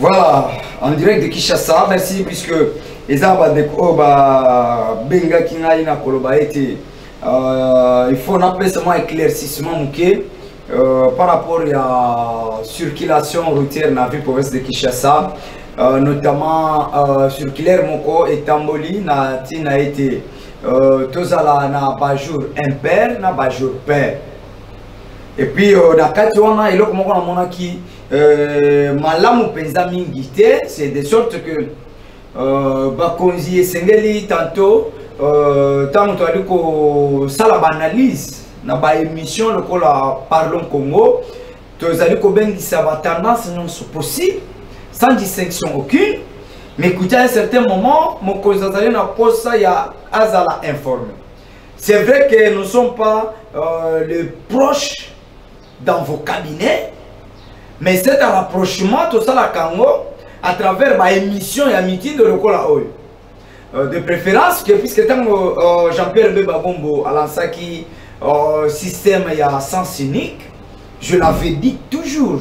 Voilà, en direct de Kinshasa, merci puisque les arbres de Benga Kinga na Koloba été. Il faut appeler seulement éclaircissement par rapport à la circulation routière dans la ville province de Kinshasa, notamment circulaire Moko et Tamboli na été tozala na bajour impair na bajour pair. Et puis na kati wana eloko moko na mona ki malamu penza mingi te, c'est de sorte que bakonzi esengeli tantôt tant to ali ko sala analyse na ba émission lokola Parlons Congo tozali ko bengisa ba tendance non possible sans distinction aucune, mais écoutez à un certain moment mon kozazali na posa ya azala informé. C'est vrai que nous ne sommes pas les proches dans vos cabinets, mais c'est un rapprochement tout ça la Congo à travers ma émission et un meeting de Lokola Oyo. De préférence que puisque Jean-Pierre Bebagombo à l'ansaki système il y a sens unique, je l'avais dit toujours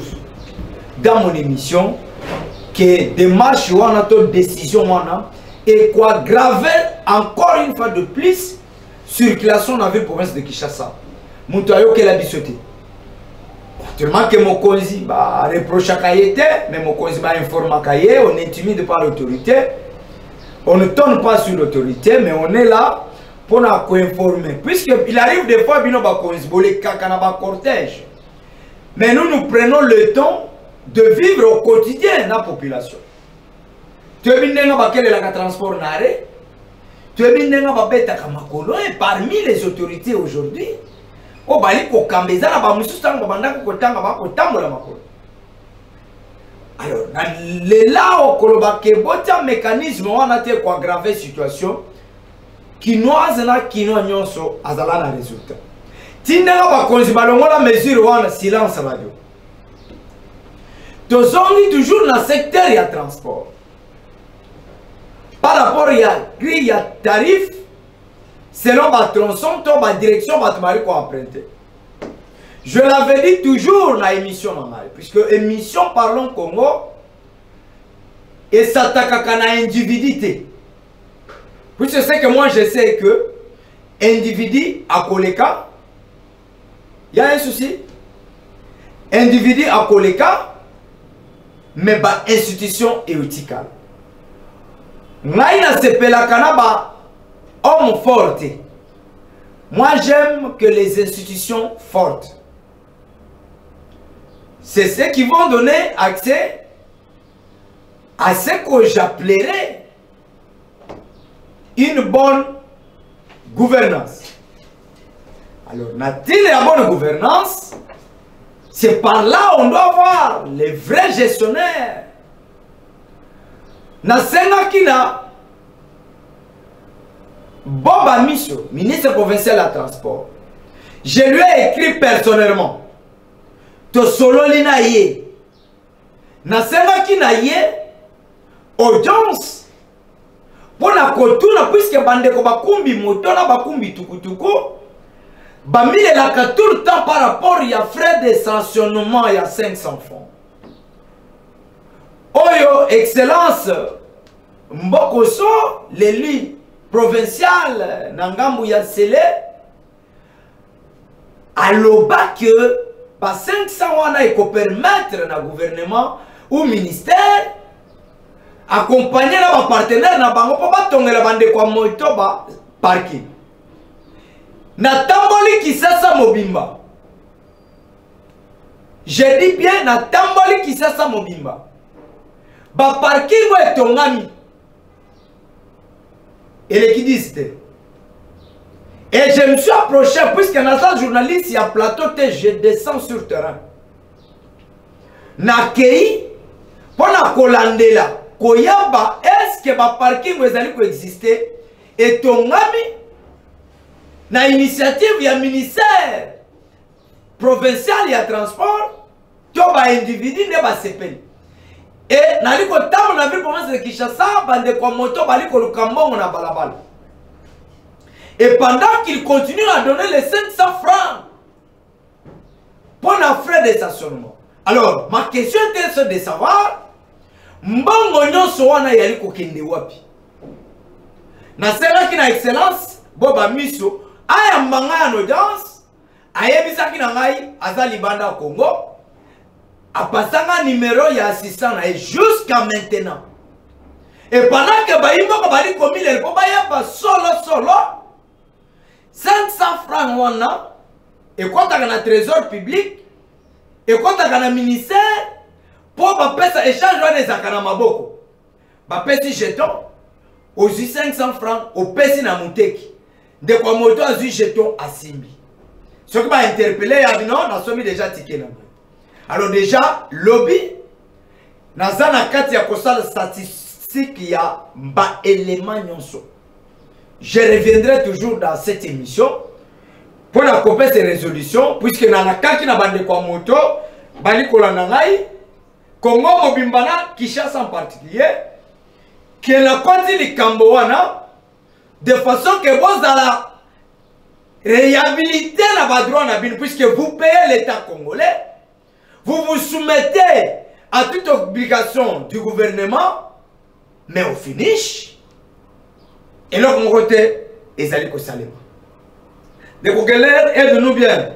dans mon émission que démarche ou une décision et quoi graver encore une fois de plus circulation dans la ville province de Kinshasa. Moutayo qu'elle a bissoté. Tellement que mon consi reproche à Kayete, mais mon consi informe à Kaye, on intimide par l'autorité. On ne tourne pas sur l'autorité, mais on est là pour nous informer. Puisqu'il arrive des fois, il y a cortège. Mais nous prenons le temps de vivre au quotidien dans la population. Tu es venu à la transport nare, tu es venu à et parmi les autorités aujourd'hui, au bali ko kambeza na ba mususa ngobanda ko tanga ba ko tambola makolo. Alors le là au koloba ke bota mécanisme wana te ko aggraver situation qui noise na kino nyonso azala na résultat. Tinga ba konzi balongola mesure wana silence radio. Tozongi toujours dans secteur ya transport. Par rapport à grille ya tarif selon ma tronçon, ma direction, ma mari qu'on emprunter. Je l'avais dit toujours dans l'émission normale, puisque émission Parlons Congo et s'attaque à l'individualité. Puisque c'est que moi je sais que individu à Koleka, il y a un souci. Individu à Koleka, mais bah institution éthique. Naïna se pelakana ba homme forte. Moi j'aime que les institutions fortes. C'est ceux qui vont donner accès à ce que j'appellerais une bonne gouvernance. Alors, n'a-t-il la bonne gouvernance? C'est par là on doit voir les vrais gestionnaires. Nasenga Kina Bob Amiso, ministre provincial à transport, je lui ai écrit personnellement to solo lina ye nasenga kina ye audience pona kotuna puisque bandeko bakumbi moto na bakumbi tukutuku bamile la tout le temps par rapport il y a frais de sanctionnement il y a 500 francs. Oyo excellence Mbokoso l'élu provincial Nangambu Yansele aloba que 500 wana il faut permettre na gouvernement ou ministère accompagner na partenaire na bango po batongela bande kwa moto ba parking na tamboli Kisasa Mobimba. Je dis bien na tamboli Kisasa Mobimba ba parking wa tongami et les qui disent. Et je me suis approché, puisque dans un journaliste, il y a plateau, je descends sur le terrain. Nakei, pour la Kolandela, Koyaba, est-ce que ma parking vous exister? Et ton ami, na initiative, il y a ministère provincial, il y a transport, tu as un individu, il y a CPN. Et na liko tamu na ville province de Kinshasa, bande kwa moto, baliko lukambongo na balabala. Et pendant qu'il continue à donner les 500 francs pour nos frais de stationnement. Alors, ma question était de savoir mbongo nyonso wana yali kokende wapi naselaki na excellence boba miso aya mbanga ya audience ayebisaki na ngai aza libanda ya Congo apasanga numéro ya assistant na jusqu'à maintenant et pendant que bayimboko bali komile po bayeba solo 500 francs wana ekotaka na trésor public ekotaka na ministère po bapesa échange wana ezaka na maboko bapesi jeton ozwi 500 francs opesi na muteki ndeko moto azwi jeton asimbi soki ba interpeller ya bino nasomi déjà ticket na alors déjà lobby naza na kati ya kosala statistique ya ba élément nyonso. Je reviendrai toujours dans cette émission pour accompagner ces résolutions puisque dans la kaki na bande kwa moto bali kolanda ngai Congo mobimbana Kinshasa en particulier que la konti likambo wana de façon que vous allez réhabiliter la droit na bino puisque vous payez l'État congolais, vous vous soumettez à toute obligation du gouvernement, mais au finish et là mon côté ils allaient ko salema de Kogeler aide-nous bien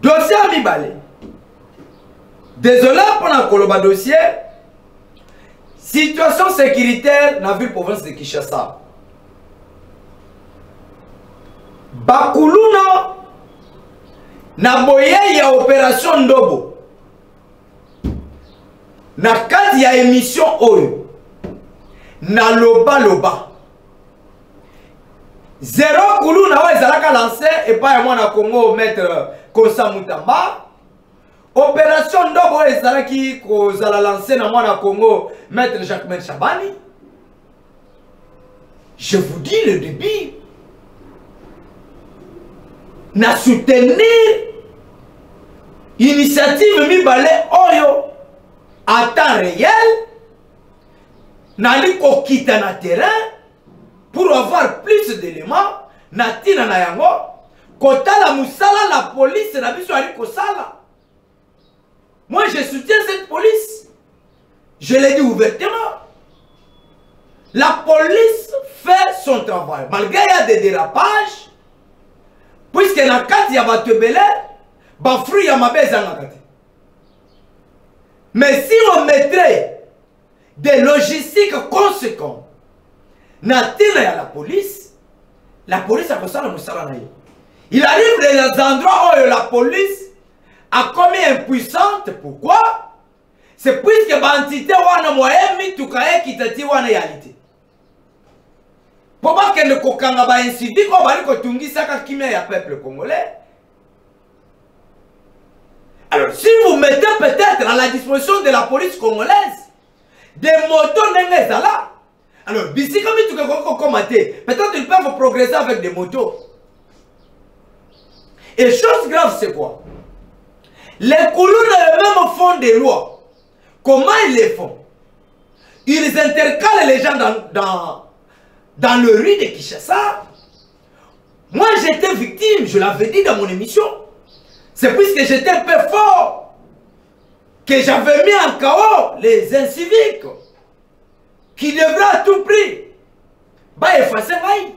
dossier à mibale désolé pour la koloba dossier situation sécuritaire dans la ville province de Kinshasa bakuluna na boye ya opération ndobo na kati ya émission oyo na loba zéro kuluna wa ezalaka lancé et pas ya mwana Congo maître Kosa Mutamba opération ndobo ezalaki kozala lancé na mwana Congo maître Jacques Chabani. Je vous dis le début na soutenir initiative mibale oyo à temps réel nali kokita na terrain pour avoir plus d'éléments na tina na yango kotala musala la police na biso ali kosala. Moi je soutiens cette police, je l'ai dit ouvertement. La police fait son travail malgré il y a des dérapages puisque na kati ya batebele ba fruit ya mabeza na kati. Mais si on mettrait des logistiques conséquents na tina ya la police a kosala musala na ye. Il arrive des endroits où la police a commis impuissante. Pourquoi? C'est puisque l'entité wana moyen mitukaye kitati wana yalité. Pour pas que ne kokanga ba incidi ko bali ko tungisa ka kimia ya peuple congolais. Alors si vous mettez peut-être à la disposition de la police congolaise des motos n'engezala. Alors bisi comme tu ko commenter, peut-être ils peuvent progresser avec des motos. Et chose grave c'est quoi? Les Koulouna eux-mêmes font des lois. Comment ils les font? Ils intercalent les gens dans le rue de Kinshasa. Moi j'étais victime, je l'avais dit dans mon émission. C'est puisque j'étais un peu fort que j'avais mis en chaos les inciviques qui devraient à tout prix effacer maï.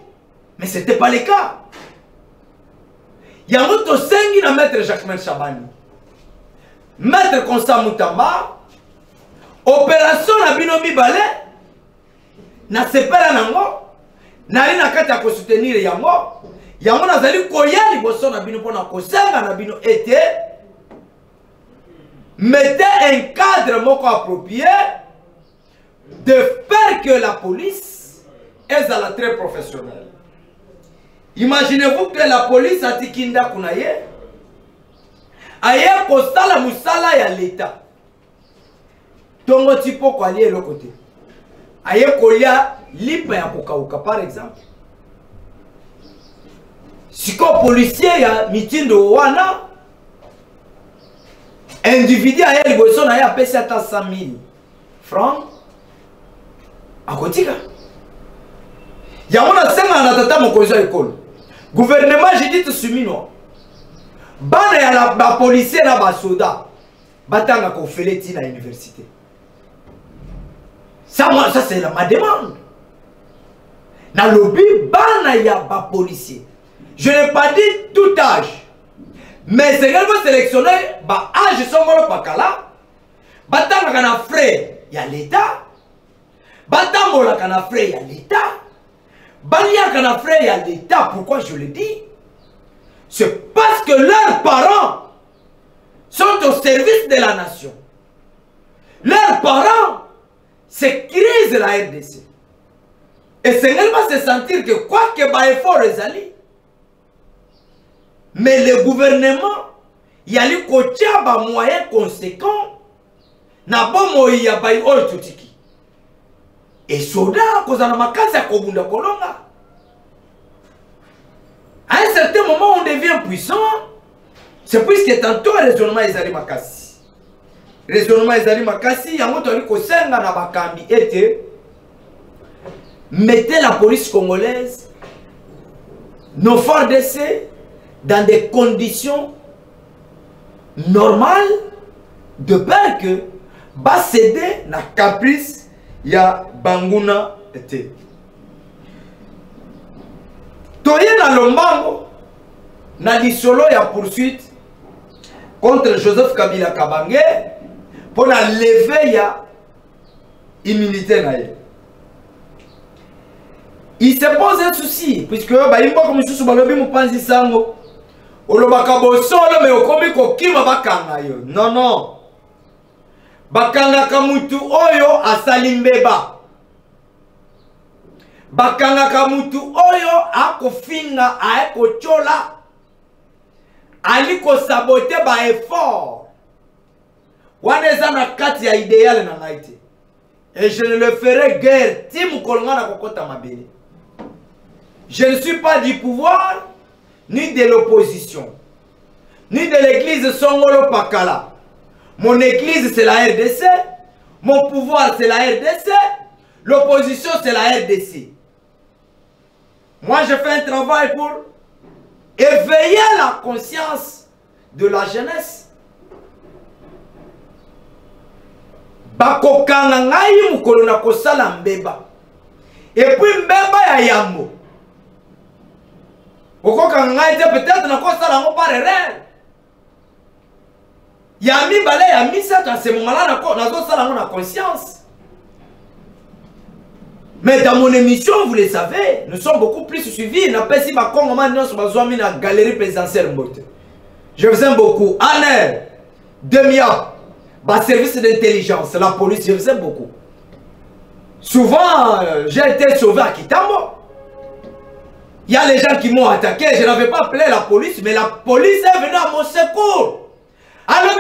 Mais ce n'était pas le cas. Il y a un autre sengi na maître Jacques Chabani. Maître Kosa Mutamba, opération na bino mibale, na sepela nango, na ina kati ya ko soutenir yango, yango nazali koya liboso na bino pona kosenga na bino ete, mettez un cadre moko approprié de faire que la police est très professionnelle. Imaginez-vous que la police a tikinda kunaye, aye kosala musala ya l'État. Tongo tipo kwa liye lo côté. Aye kolia lipa ya kokauka par exemple. Siko policier ya mitindo wana individu aye liboso na ya pesa ata 100,000 francs akotika. Yamona senga na tata mokonzi ya ekolo. Gouvernement j'ai dit sumino. Bana ya la policier na ba soda batanga ko feleti na université. Ça, ça c'est ma demande. Dans le lobby, bana ya ba policier. Je n'ai pas dit tout âge. Mais c'est également sélectionné ba âge songolo pakala. Batanga kana frère, il y a l'État. Batambola kana frère, il y a l'État. Balia kana frère, il y a l'État. Pourquoi je le dis? C'est parce que leurs parents sont au service de la nation. Leurs parents sécurisent la RDC. Et c'est va se sentir que quoi que bah effort les alliés. Mais le gouvernement, il y a les moyens conséquents. Na bomo ya bai ol tutiki. Et soda kozana makasi ya kobunda kolonga. À un certain moment on devient puissant. C'est puisque tantôt raisonnement ezali makasi. Raisonnement ezali makasi yango to ali kosenga na bakambi ete mettez la police congolaise nos forces d'essai dans des conditions normales de peur que va céder na caprice ya banguna été. Toye na lombango na disolo ya poursuite contre Joseph Kabila Kabange pour la lever ya immunité na ye. Il se pose un souci puisque ba imbo comme sous balobi mupanzi sango olobaka bosolo mais okomi kokima bakanga yo. Non non. Bakanga kamutu oyo asali mbeba. Bakanga kamutu oyo akofinga akochola. Aliko sabote ba effort. Waneza na kati ya idéal na naite. Et je ne le ferai guère. Tim kolonga na kokota mabele. Je ne suis pas du pouvoir ni de l'opposition ni de l'église Songolo Pakala. Mon église, c'est la RDC. Mon pouvoir, c'est la RDC. L'opposition, c'est la RDC. Moi, je fais un travail pour éveiller la conscience de la jeunesse. Bakokanga ngai mukolo na kosala mbeba. Et puis mbeba ya yambo. Okokanga ngai peut-être na kosala ngo par erreur. Yami balé yami ça dans ce moment-là na conscience. Mais dans mon émission, vous le savez, nous sommes beaucoup plus suivis. N'a pas si ma Congo maintenant sur la galerie présidentielle. Je vous aime beaucoup. Aner, Demia, le service d'intelligence, la police, je vous aime beaucoup. Souvent, j'ai été sauvé à Kitambo. Il y a les gens qui m'ont attaqué. Je n'avais pas appelé la police, mais la police est venue à mon secours. Alors,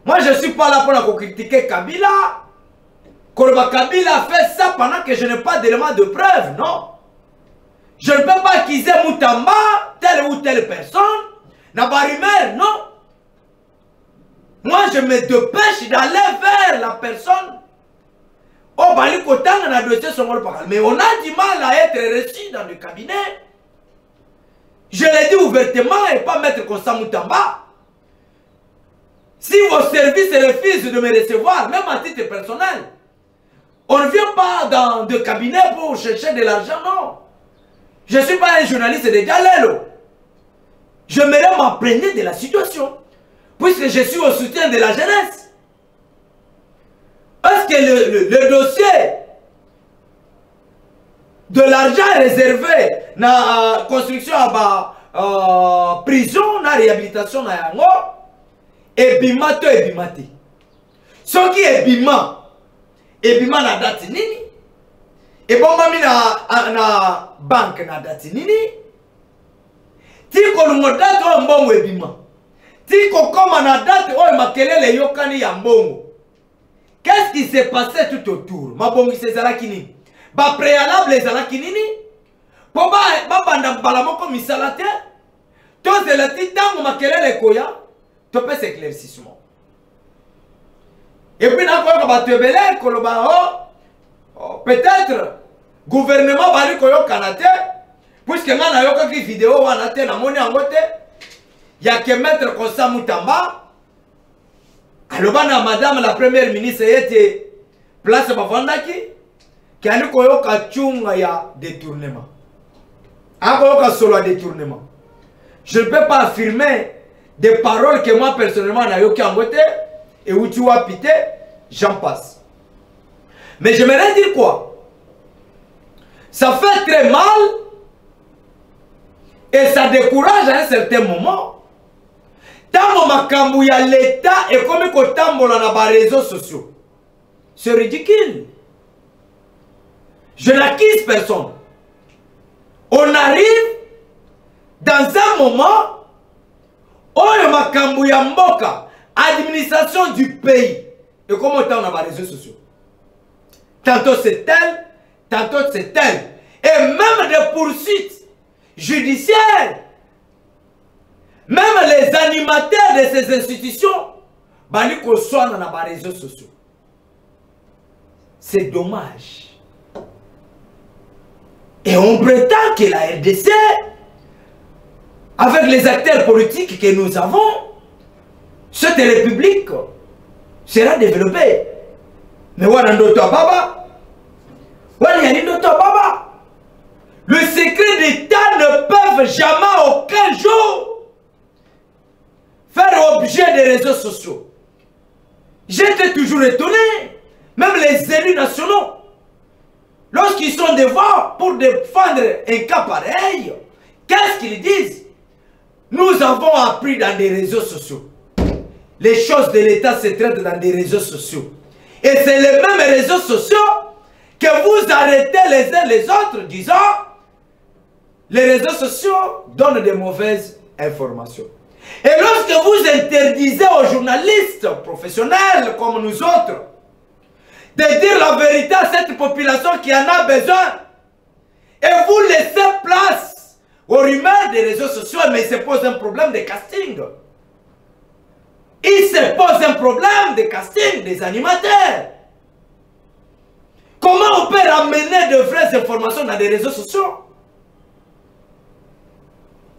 moi, je ne suis pas là pour critiquer Kabila. Kabila a fait ça pendant que je n'ai pas d'éléments de preuve, non. Je ne peux pas accuser Moutamba, telle ou telle personne, Nabarimer, non. Moi, je me dépêche d'aller vers la personne. Oh, mais on a du mal à être reçu dans le cabinet. Je l'ai dit ouvertement et pas mettre comme ça Moutamba. Si vos services refusent de me recevoir, même à titre personnel, on ne vient pas dans de cabinet pour chercher de l'argent, non. Je ne suis pas un journaliste de Galelo. Je m'aimerais m'apprendre de la situation, puisque je suis au soutien de la jeunesse. Est-ce que le dossier de l'argent réservé dans la construction à la prison, dans la réhabilitation, et bima to et bima te. Ce qui est bima na date nini. Et bon mami na banque na date nini. Ti ko lungo date o mbongo e bima. Ti ko koma na date o makelele yokani ya mbongo. Qu'est-ce qui s'est passé tout autour? Ma bongi se zalaki nini? Ba préalable zalaki nini? Po ba banda bala moko misala te. To zelati tango makelele koya. Éclaircissement. Et puis, peut-être gouvernement bali koyo kanate puisque nga na yoka ki vidéo wana te na moni angote ya ke mettre comme ça Moutamba alobana madame la première ministre était place bavandaki qui a koyoka chunga ya détournement. Akoyoka solo détournement. Je ne peux pas affirmer des paroles que moi personnellement n'a yoki angote et où tu as pité, j'en passe. Mais j'aimerais dire quoi? Ça fait très mal et ça décourage à un certain moment. Tant makambu ya l'État et comme kotambola na ba réseaux sociaux. C'est ridicule. Je n'accuse personne. On arrive dans un moment où makambu ya mboka, administration du pays. Et comment on a les réseaux sociaux? Tantôt c'est tel, tantôt c'est tel. Et même des poursuites judiciaires. Même les animateurs de ces institutions, bali ko soit dans les réseaux sociaux. C'est dommage. Et on prétend que la RDC, avec les acteurs politiques que nous avons, cette république sera développée. Mais le secret d'État ne peut jamais, aucun jour, faire objet des réseaux sociaux. J'étais toujours étonné, même les élus nationaux, lorsqu'ils sont devant pour défendre un cas pareil, qu'est-ce qu'ils disent? Nous avons appris dans des réseaux sociaux. Les choses de l'État se traitent dans des réseaux sociaux. Et c'est les mêmes réseaux sociaux que vous arrêtez les uns les autres, disant les réseaux sociaux donnent de mauvaises informations. Et lorsque vous interdisez aux journalistes professionnels comme nous autres de dire la vérité à cette population qui en a besoin, et vous laissez place aux rumeurs des réseaux sociaux, mais il se pose un problème de casting. Il se pose un problème de casting des animateurs. Comment on peut ramener de vraies informations dans des réseaux sociaux?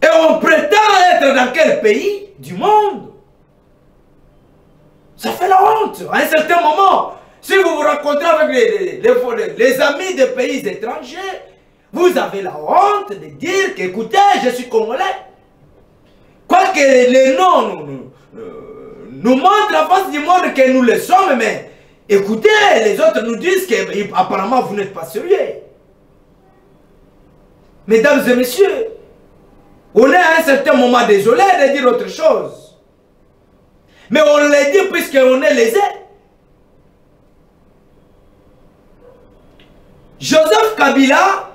Et on prétend être dans quel pays du monde? Ça fait la honte. À un certain moment, si vous vous rencontrez avec les amis des pays étrangers, vous avez la honte de dire qu'écoutez, je suis congolais. Quoique les noms nous montrent la face du monde que nous le sommes, mais écoutez, les autres nous disent qu'apparemment vous n'êtes pas sérieux. Mesdames et messieurs, on est à un certain moment désolé de dire autre chose. Mais on le dit puisqu'on est lésé. Joseph Kabila,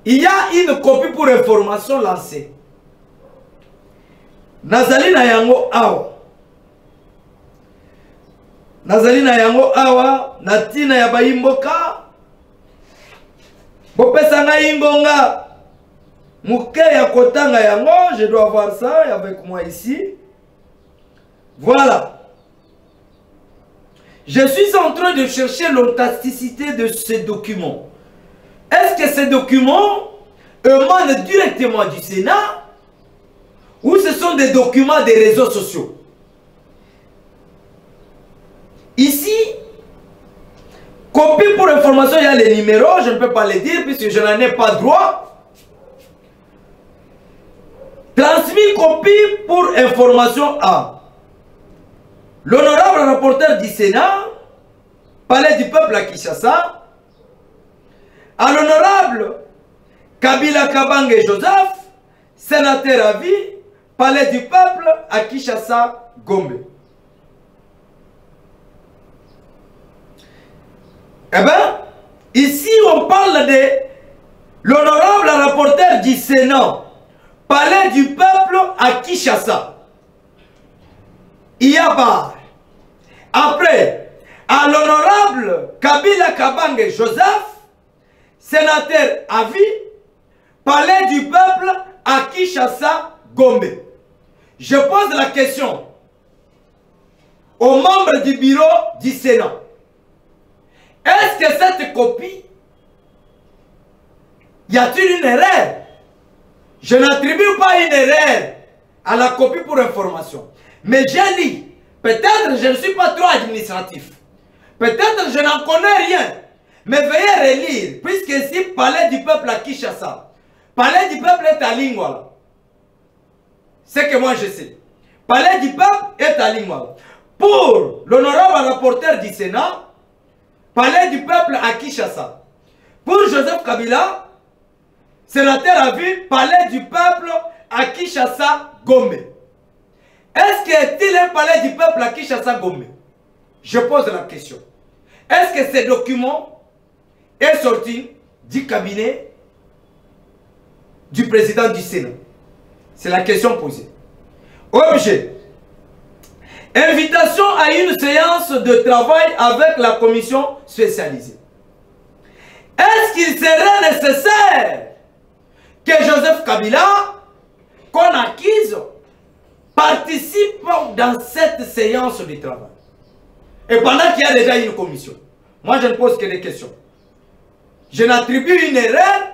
il y a une copie pour information lancée. Nazali na yango awa. Nazali na yango awa, natina ya baimboka. Bopesa nga ingonga. Mouké ya kotanga yango, je dois avoir ça avec moi ici. Voilà. Je suis en train de chercher l'authenticité de ces documents. Est-ce que ces documents émanent directement du Sénat ou ce sont des documents des réseaux sociaux? Ici, copie pour information, il y a les numéros, je ne peux pas les dire puisque je n'en ai pas droit. Transmis copie pour information à l'honorable rapporteur du Sénat, Palais du Peuple à Kinshasa, à l'honorable Kabila Kabange Joseph, sénateur à vie, Palais du Peuple à Kinshasa, Gombe. Eh bien, ici on parle de l'honorable rapporteur du Sénat, Palais du Peuple à Kinshasa. Iyabar. Après, à l'honorable Kabila Kabange Joseph, sénateur à vie, Palais du Peuple à Kinshasa, Gombe. Je pose la question aux membres du bureau du Sénat. Est-ce que cette copie, y a-t-il une erreur? Je n'attribue pas une erreur à la copie pour information. Mais j'ai lu Peut-être je ne suis pas trop administratif. Peut-être je n'en connais rien. Mais veuillez relire, puisque ici, palais du peuple à Kinshasa. Palais du peuple est à Lingwala. C'est que moi je sais. Palais du peuple est à Lingwala. Pour l'honorable rapporteur du Sénat, palais du peuple à Kinshasa. Pour Joseph Kabila, sénateur à vue, palais du peuple à Kinshasa, Gombe. Est-ce qu'il y a un palais du peuple à Kinshasa, Gombe? Je pose la question. Est-ce que ces documents est sorti du cabinet du président du Sénat? C'est la question posée. Objet. Invitation à une séance de travail avec la commission spécialisée. Est-ce qu'il serait nécessaire que Joseph Kabila, qu'on acquise, participe dans cette séance de travail? Et pendant qu'il y a déjà une commission. Moi, je ne pose que des questions. Je n'attribue une erreur,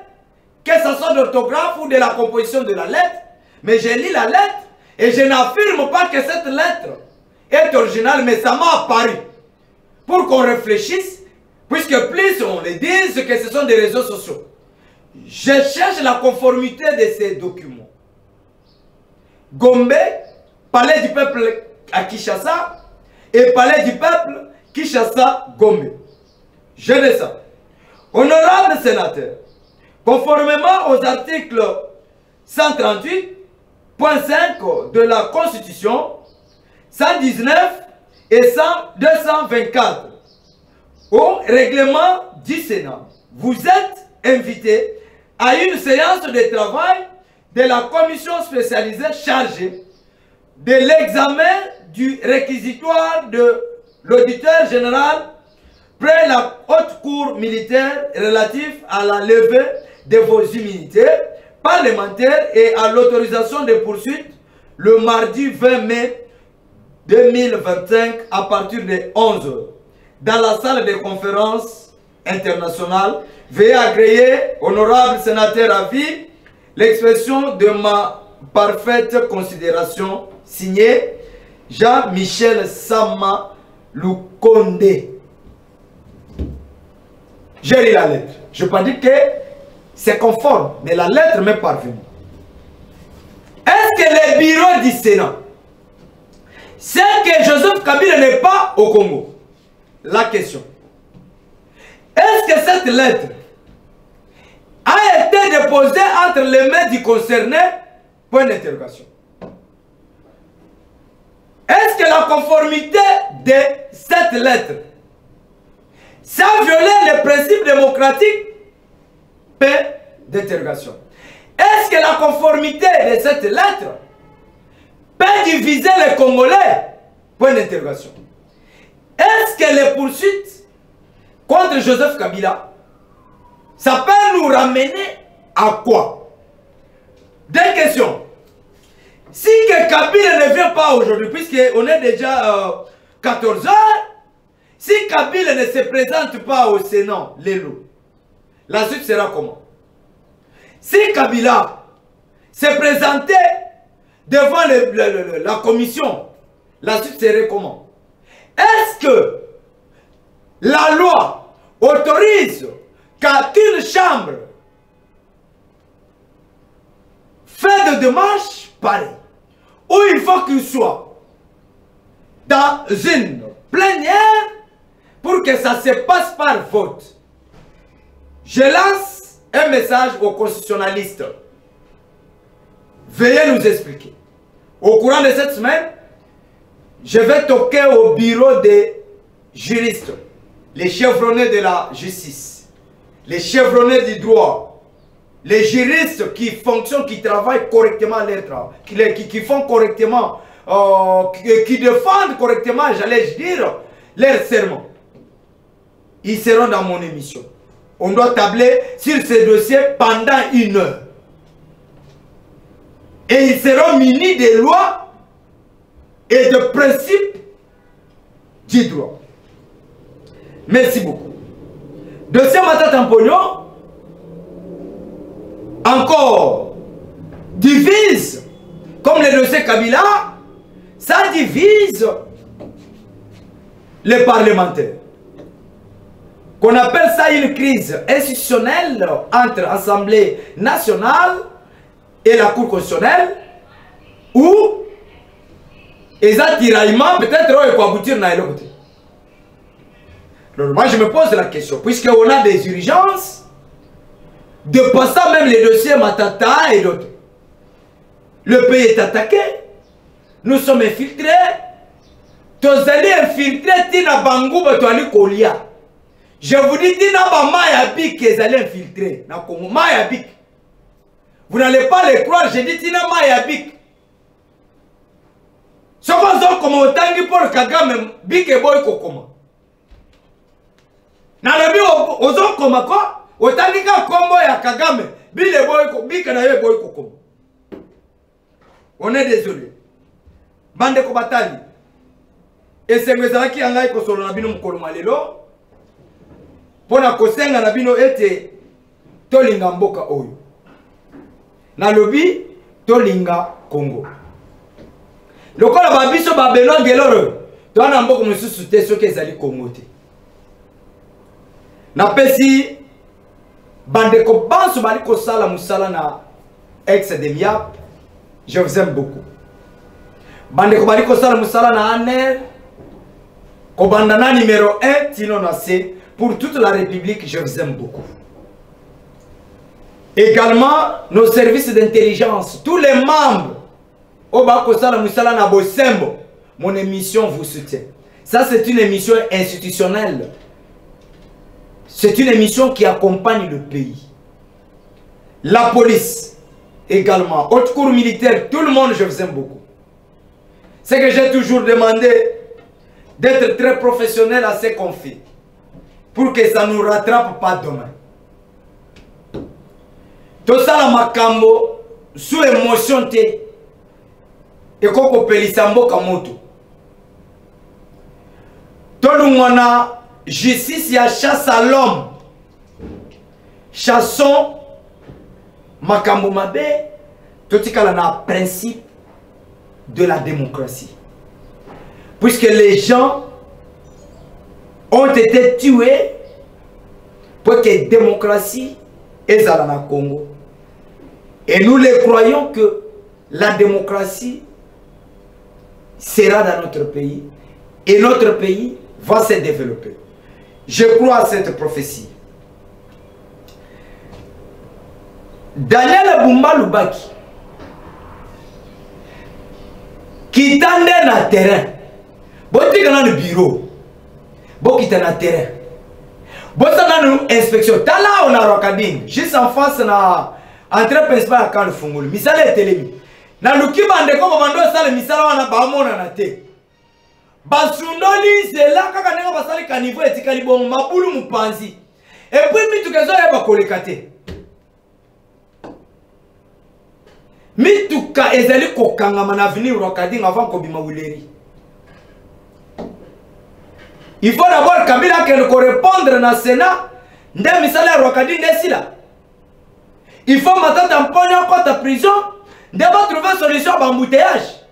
que ce soit d'orthographe ou de la composition de la lettre, mais j'ai lu la lettre et je n'affirme pas que cette lettre est originale, mais ça m'a apparu. Pour qu'on réfléchisse, puisque plus on le dit que ce sont des réseaux sociaux. Je cherche la conformité de ces documents. Gombe, palais du peuple à Kinshasa, et palais du peuple Kinshasa, Gombe. Je descends. Honorable sénateur, conformément aux articles 138.5 de la Constitution, 119 et 224, au règlement du Sénat, vous êtes invité à une séance de travail de la commission spécialisée chargée de l'examen du réquisitoire de l'auditeur général près la haute cour militaire relative à la levée de vos immunités parlementaires et à l'autorisation de poursuites le mardi 20 mai 2025 à partir de 11 h dans la salle de conférence internationale. Veuillez agréer, honorable sénateur à vie, l'expression de ma parfaite considération, signé Jean-Michel Sama Lukonde. J'ai lu la lettre. Je ne peux pas dire que c'est conforme, mais la lettre m'est parvenue. Est-ce que le bureau du Sénat sait que Joseph Kabila n'est pas au Congo? La question. Est-ce que cette lettre a été déposée entre les mains du concerné? Point d'interrogation. Est-ce que la conformité de cette lettre, ça a violé les principes démocratiques? Point d'interrogation. Est-ce que la conformité de cette lettre peut diviser les Congolais? Point d'interrogation. Est-ce que les poursuites contre Joseph Kabila, ça peut nous ramener à quoi? Deux questions. Si que Kabila ne vient pas aujourd'hui, puisqu'on est déjà 14 h, si Kabila ne se présente pas au Sénat, la suite sera comment? Si Kabila se présentait devant la commission, la suite serait comment? Est-ce que la loi autorise qu'une chambre fait de démarches pareilles, où il faut qu'il soit dans une plénière pour que ça se passe par vote? Je lance un message aux constitutionnalistes. Veuillez nous expliquer. Au courant de cette semaine, je vais toquer au bureau des juristes, les chevronnés de la justice, les chevronnés du droit, les juristes qui fonctionnent, qui travaillent correctement leur travail, qui font correctement, qui défendent correctement, j'allais dire, leur serment. Ils seront dans mon émission. On doit tabler sur ces dossiers pendant 1 heure. Et ils seront munis des lois et de principes du droit. Merci beaucoup. Dossier Matata Mpognon, encore, divise, comme le dossier Kabila, ça divise les parlementaires. Qu'on appelle ça une crise institutionnelle entre l'Assemblée nationale et la Cour constitutionnelle, où ils ont tiraillement peut-être quoi aboutir dans l'autre côté. Alors moi je me pose la question, puisqu'on a des urgences, dépassant même les dossiers Matata et d'autres. Le pays est attaqué, nous sommes infiltrés, tous allez infiltrer Tina Bangou, Batoali Kolia. Je vous dis, Tina Mayabik, qu'ils allaient infiltrer. Mayabik. Vous n'allez pas les croire, j'ai dit Tina Mayabik. Ce qu'on a comme autant de Paul Kagame, Bik et Boy Kokoma. Nalabi, aux comme quoi? Autant de combo ya Kagame, Bik et Boy Kokoma. On est désolé. Bande Kobatali. Et c'est que qui en a été sur le bino Kolomalelo. Pour la kosenga na bino ete tolinga mboka oyo. Na lobi tolinga Congo. Lokola babiso ba Benoît Geloro, to na mboka mususu te soki ezali Congo te. Na pesi bande ko banso bali ko sala musala na ex de Miap. Je vous aime beaucoup. Bande ko bali ko sala musala na Aner. Ko bandana numéro 1 tino na C. Pour toute la République, je vous aime beaucoup. Également, nos services d'intelligence, tous les membres, mon émission vous soutient. Ça, c'est une émission institutionnelle. C'est une émission qui accompagne le pays. La police, également, haute cour militaire, tout le monde, je vous aime beaucoup. C'est que j'ai toujours demandé d'être très professionnel à ce qu'on fait, pour que ça ne nous rattrape pas demain. Tout ça, la makambo, sous émotion, et koko pelisambo kamoto. Tout le monde a justice, il y a chasse à l'homme. Chassons makambo mabe, tout ce qu'il y a un principe de la démocratie. Puisque les gens ont été tués pour que la démocratie est à la Congo. Et nous les croyons que la démocratie sera dans notre pays et notre pays va se développer. Je crois à cette prophétie. Daniel Bumba Lubaki qui tendait dans le terrain, il dans le bureau. Qui est dans le terrain. Bon, dans l'inspection. T'as là, on a Rokadine. Juste en face, on a entrée principale à Kan Fungul. Misale est télé. Dans le Kiban de Kongo, on a le Misala, on a Bamon en athée. Basundoli, c'est là qu'on a passé le caniveau et Tikalibon, Maboulou Moupanzi. Et puis, Mitukazo est pas collecté. Mituka ezali kokanga mana venir Rokadine avant Kobima Wuleri. Il faut d'abord Kabila qu'elle répondre dans le Sénat. Il faut maintenant tamponner encore ta prison. D'abord trouver une solution à l'embouteillage.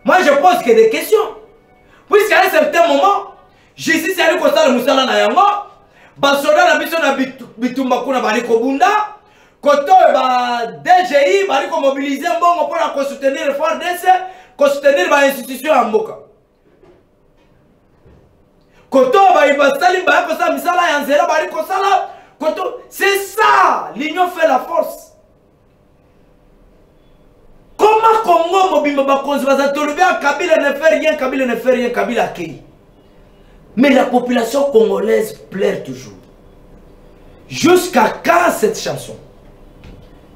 Moi je pose que des questions. Puisqu'à un certain moment, justice est comme ça le Moussala na yango. Basoda na biso na bitumba kuna bali kobunda. Koto ba DGI bali ko mobiliser mbongo pour la soutenir le FARDC, ko soutenir ba institution ya mboka. C'est ça, l'union fait la force. Comment Congo Mobimba Bakonzi va trouver Kabila ne fait rien, Kabila ne fait rien, Kabila accueille. Mais la population congolaise pleure toujours. Jusqu'à quand cette chanson?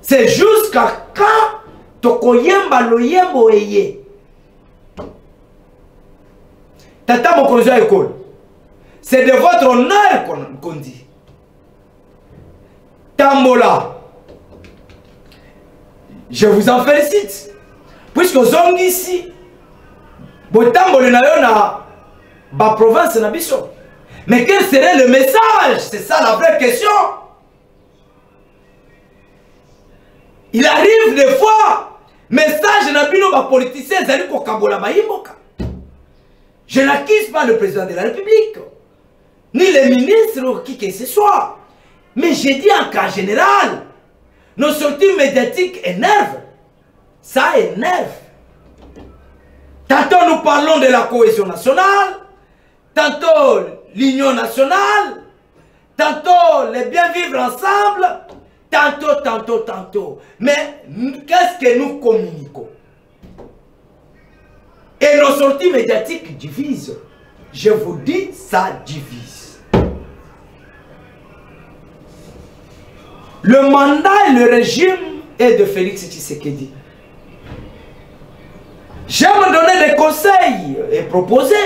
C'est jusqu'à quand Tokoyemba Loyembo Eye. Tata Mokonzi à l'école. C'est de votre honneur qu'on dit. Tambola. Je vous en félicite. Puisque vous êtes ici. Vous êtes dans la province de Nabiso. Mais quel serait le message? C'est ça la vraie question. Il arrive des fois, message Nabino, les politiciens, ils allaient pour Kabola Maïmoka. Je n'accuse pas le président de la République, ni les ministres ou qui que ce soit. Mais j'ai dit en cas général, nos sorties médiatiques énervent. Ça énerve. Tantôt nous parlons de la cohésion nationale, tantôt l'union nationale, tantôt les bien vivre ensemble, tantôt. Mais qu'est-ce que nous communiquons? Et nos sorties médiatiques divisent. Je vous dis, ça divise. Le mandat et le régime est de Félix Tshisekedi. J'aime donner des conseils et proposer.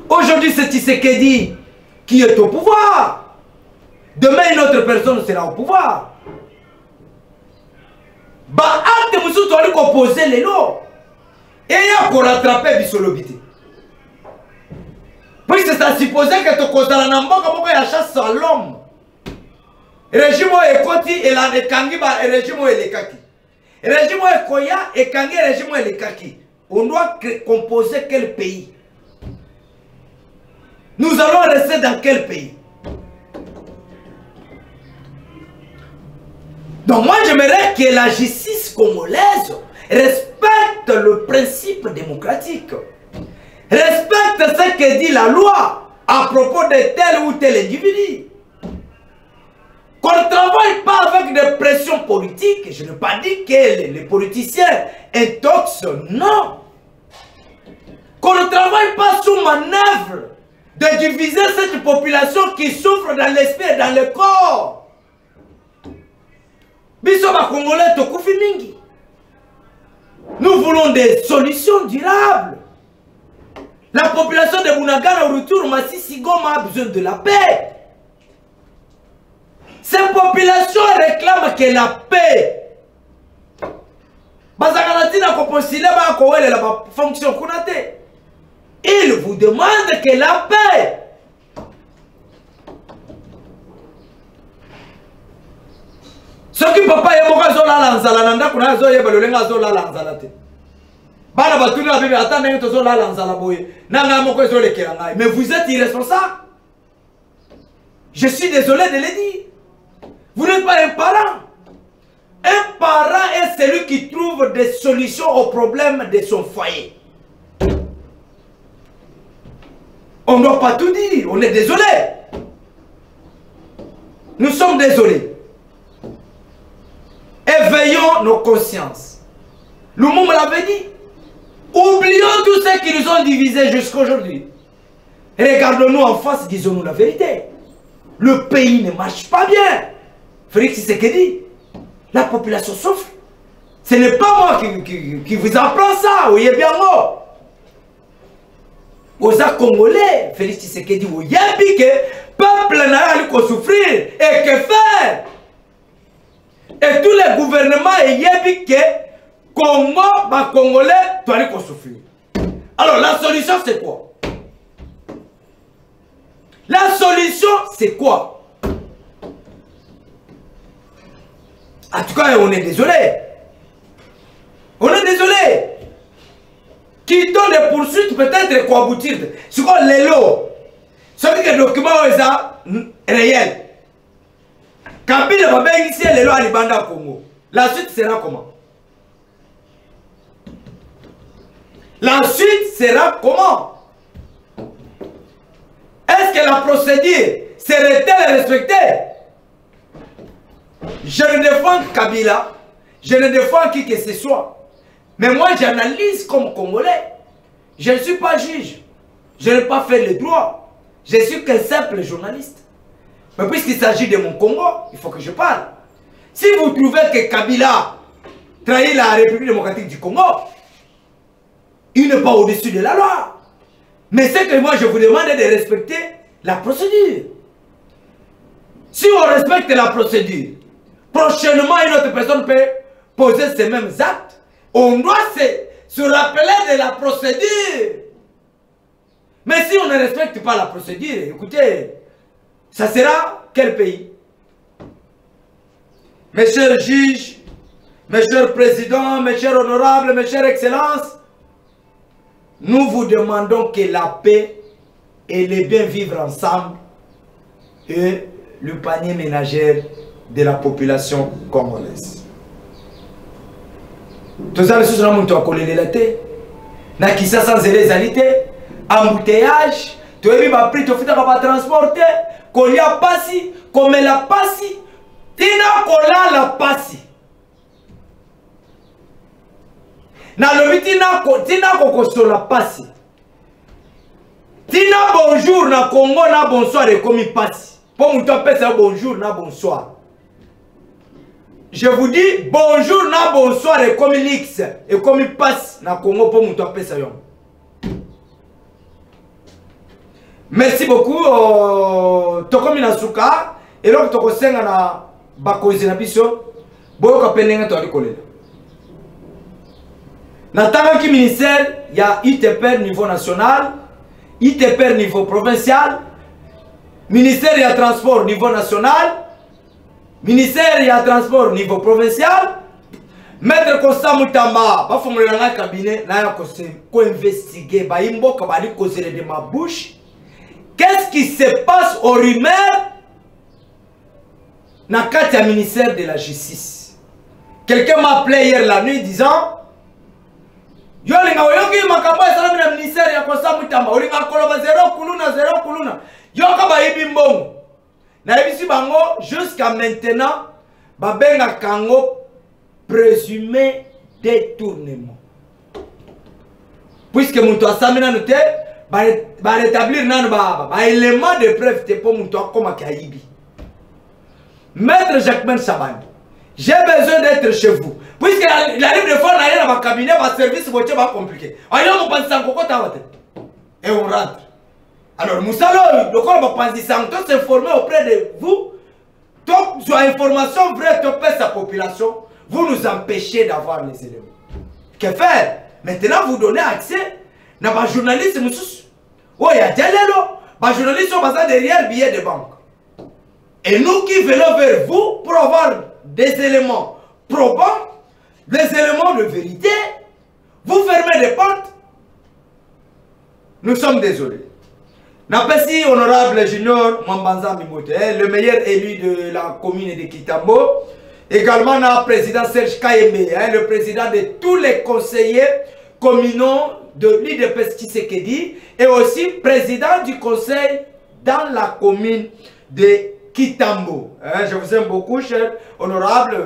Aujourd'hui, c'est Tshisekedi qui est au pouvoir. Demain, une autre personne sera au pouvoir. Bah, acte monsieur, tu as opposer les lots. Et il y a pour rattraper Bissolobité. Puis c'est supposé que tu causes la namboka pour qu'il y a chasse à l'homme. Régime est koti et la kangiba et régime est les kaki. Régime est koya et kangi régime est les kaki. On doit composer quel pays? Nous allons rester dans quel pays? Donc moi j'aimerais que la justice congolaise respecte le principe démocratique. Respecte ce que dit la loi à propos de tel ou tel individu. Qu'on ne travaille pas avec des pressions politiques. Je n'ai pas dit que les politiciens intoxent, non. Qu'on ne travaille pas sous manœuvre de diviser cette population qui souffre dans l'esprit et dans le corps. Bisoba Congolais tokufi mingi. Nous voulons des solutions durables. La population de Bunagana au retour, Massissi Goma a besoin de la paix. Cette population réclame que la paix. Il vous demande que la paix. Ce qui papa est mort zola lanzala nanda kuna zo yeba lolenga zola lanzala te. Bana batuni la bébé attends n'engo zola lanzala boye. Nanga moko zo lekela ngai. Mais vous êtes irresponsable. Je suis désolé de le dire. Vous n'êtes pas un parent. Un parent est celui qui trouve des solutions aux problèmes de son foyer. On ne doit pas tout dire. On est désolé. Nous sommes désolés. Éveillons nos consciences. Lumumba l'avait dit. Oublions tous ceux qui nous ont divisés jusqu'à aujourd'hui. Regardons-nous en face, disons-nous la vérité. Le pays ne marche pas bien. Félix Tshisekedi, la population souffre. Ce n'est pas moi qui vous apprend ça. Vous voyez bien moi. Aux Congolais, Félix Tshisekedi, vous voyez bien que le peuple n'a pas souffrir. Et que faire? Et tous les gouvernements, il y a bien que Congo, les Congolais, doivent souffrir. Alors la solution, c'est quoi? La solution, c'est quoi? En tout cas, on est désolé. On est désolé. Quittons les poursuites, peut-être quoi aboutir. C'est quoi les lots? Ce qui est document réel. Kabila va bien ici les lois à l'Ibanda Congo. La suite sera comment? La suite sera comment? Est-ce que la procédure serait-elle respectée? Je ne défends Kabila, je ne défends qui que ce soit. Mais moi j'analyse comme Congolais. Je ne suis pas juge. Je n'ai pas fait le droit. Je suis qu'un simple journaliste. Mais puisqu'il s'agit de mon Congo, il faut que je parle. Si vous trouvez que Kabila trahit la République démocratique du Congo, il n'est pas au-dessus de la loi. Mais c'est que moi je vous demande de respecter la procédure. Si on respecte la procédure, prochainement une autre personne peut poser ces mêmes actes. On doit se rappeler de la procédure. Mais si on ne respecte pas la procédure, écoutez, ça sera quel pays? Mes chers juges, mes chers présidents, mes chers honorables, mes chères excellences, nous vous demandons que la paix et le bien vivre ensemble est le panier ménagère de la population congolaise. Tout ça, nous avons dit na Kisasa nzele ezalité, embouteillage, tu as vu ma prix, tu as transporter, qu'on y a passi, comme la passi, tina kola la passi. Na lobi tina kokoso la passi. Tina bonjour na Congo na bonsoir et comme il passe. Pour nous taper ça bonjour na bonsoir. Je vous dis bonjour na bonsoir et comme il X et comme il passe na Congo pour nous taper ça. Merci beaucoup. Tokomi na suka et donc toko senga na bakozi na biso boyo ka penenga to alikolela. Na tanga ki ministère il y a ITP niveau national, ITP niveau provincial, ministère ya transport niveau national, ministère ya transport niveau provincial. Maître Constant Moutamba ba fongolela na cabinet na ya ko investiguer ba imboka ba li causer de ma bouche. Qu'est-ce qui se passe au rumeur dans le ministère de la Justice? Quelqu'un m'a appelé hier la nuit disant yo linga oyoki makambo esala na ministère ya Constant Moutamba olinga koloba zero kuluna yo ka ba yibi mbongo na yebisi bango jusqu'à maintenant babenga kango présumé détournement puisque muto asamina note ba rétablir nan ba élément de preuve te pour muto akoma kaibi. Maître Jacquemain Sabani, j'ai besoin d'être chez vous. Puisque la libre de fois n'a dans ma cabinet, ma service va compliqué. Alors on pense encore et on rentre. Alors Moussalo, le corps va penser s'informer auprès de vous. Top sur information vraie, topé sa population. Vous nous empêchez d'avoir les éléments. Que faire? Maintenant vous donnez accès. N'a pas journaliste Moussous. Oh, il y a Dialelo. Les journalistes sont basés derrière billets de banque. Et nous qui venons vers vous pour avoir des éléments probants, des éléments de vérité, vous fermez des portes. Nous sommes désolés. Napesi honorable Junior Mwambanza Mimote, le meilleur élu de la commune de Kitambo. Également le président Serge Kayembe, le président de tous les conseillers communaux de l'IDPS Tshisekedi et aussi président du conseil dans la commune de Kitambo. Je vous aime beaucoup, cher honorable.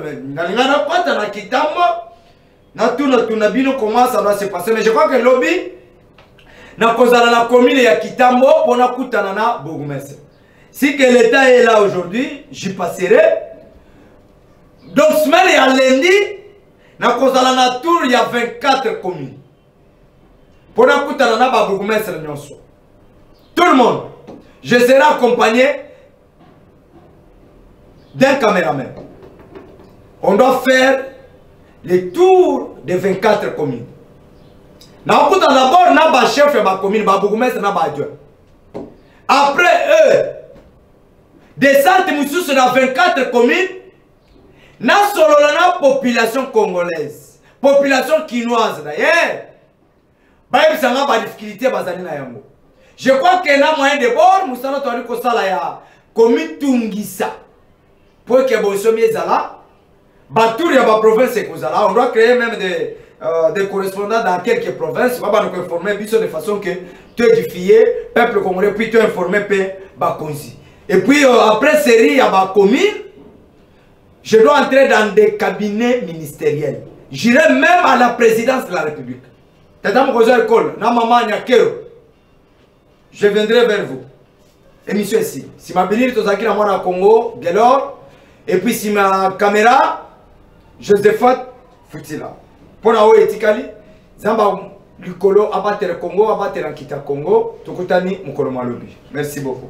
Comment ça doit se passer. Mais je crois que le lobby n'a pas la commune de Kitambo pour na kutanana Bourgmestre. Si que l'État est là aujourd'hui, j'y passerai. Donc, semaine et à lundi, na kozala na tour, il y a 24 communes. Pour na kutanana Bourgmestre nyonso. Tout le monde. Je serai accompagné d'un caméraman. On doit faire le tour des 24 communes. D'abord, on a un chef de la commune, après eux, descendre dans 24 communes, on a la population congolaise, population quinoise d'ailleurs. Je crois qu'il y a moyen de bord, nous allons la commune Tungisa. Pour que vous soyez là, on doit créer même des correspondants dans quelques provinces. On va nous informer de façon que tu es édifié, peuple congolais, puis tu es informé Bakonzi. Et puis après série, il y a ma commune. Je dois entrer dans des cabinets ministériels. J'irai même à la présidence de la République. Je viendrai vers vous. Émission ici. Si ma bénir, tu as moi Congo, Galor. Et puis si ma caméra, Josephat Futila. Pour la haute étikali, Zamba Lukolo abattre Congo, abattre Kita Congo, Tokutani Mukolo Malobi. Merci beaucoup.